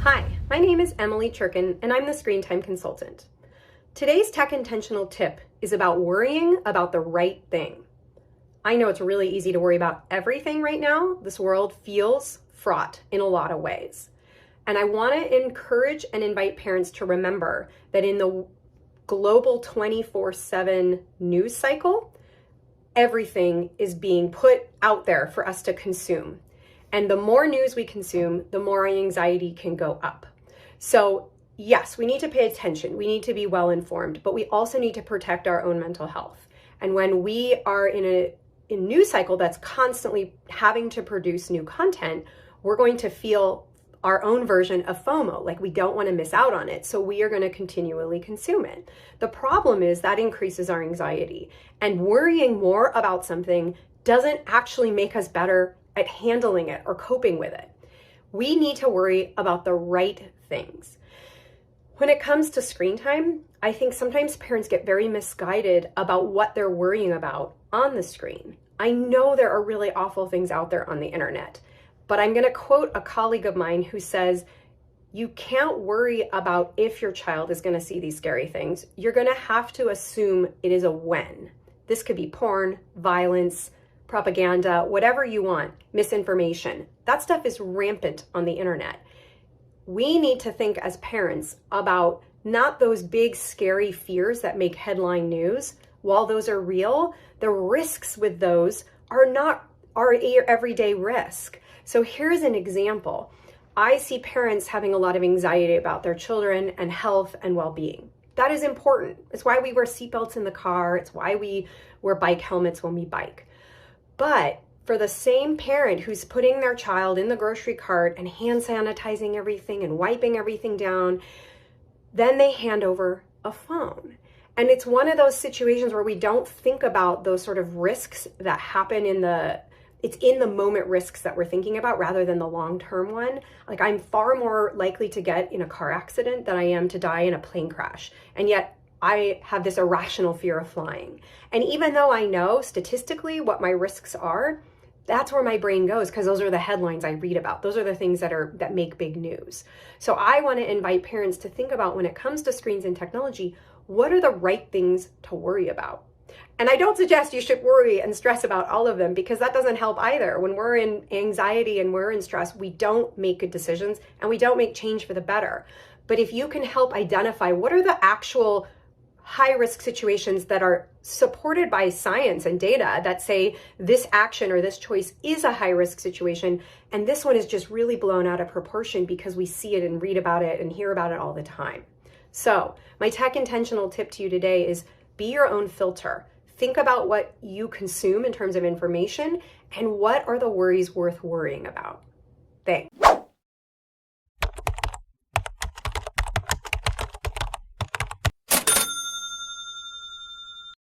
Hi, my name is Emily Churkin, and I'm the Screentime consultant. Today's tech intentional tip is about worrying about the right thing. I know it's really easy to worry about everything right now. This world feels fraught in a lot of ways. And I want to encourage and invite parents to remember that in the global 24/7 news cycle, everything is being put out there for us to consume. And the more news we consume, the more our anxiety can go up. So yes, we need to pay attention. We need to be well informed, but we also need to protect our own mental health. And when we are in a news cycle that's constantly having to produce new content, we're going to feel our own version of FOMO, like we don't want to miss out on it. So we are going to continually consume it. The problem is that increases our anxiety, and worrying more about something doesn't actually make us better at handling it or coping with it. We need to worry about the right things. When it comes to screen time, I think sometimes parents get very misguided about what they're worrying about on the screen. I know there are really awful things out there on the internet, but I'm going to quote a colleague of mine who says, you can't worry about if your child is going to see these scary things. You're going to have to assume it is a when. This could be porn, violence, propaganda, whatever you want, misinformation. That stuff is rampant on the internet. We need to think as parents about not those big scary fears that make headline news. While those are real, the risks with those are not our everyday risk. So here's an example. I see parents having a lot of anxiety about their children and health and well-being. That is important. It's why we wear seatbelts in the car. It's why we wear bike helmets when we bike. But for the same parent who's putting their child in the grocery cart and hand sanitizing everything and wiping everything down, then they hand over a phone. And it's one of those situations where we don't think about those sort of risks that happen it's in the moment risks that we're thinking about rather than the long-term one. Like, I'm far more likely to get in a car accident than I am to die in a plane crash. And yet I have this irrational fear of flying. And even though I know statistically what my risks are, that's where my brain goes, because those are the headlines I read about. Those are the things that make big news. So I want to invite parents to think about, when it comes to screens and technology, what are the right things to worry about? And I don't suggest you should worry and stress about all of them, because that doesn't help either. When we're in anxiety and we're in stress, we don't make good decisions and we don't make change for the better. But if you can help identify what are the actual high-risk situations that are supported by science and data that say this action or this choice is a high-risk situation, and this one is just really blown out of proportion because we see it and read about it and hear about it all the time. So my tech intentional tip to you today is be your own filter. Think about what you consume in terms of information and what are the worries worth worrying about. Thanks.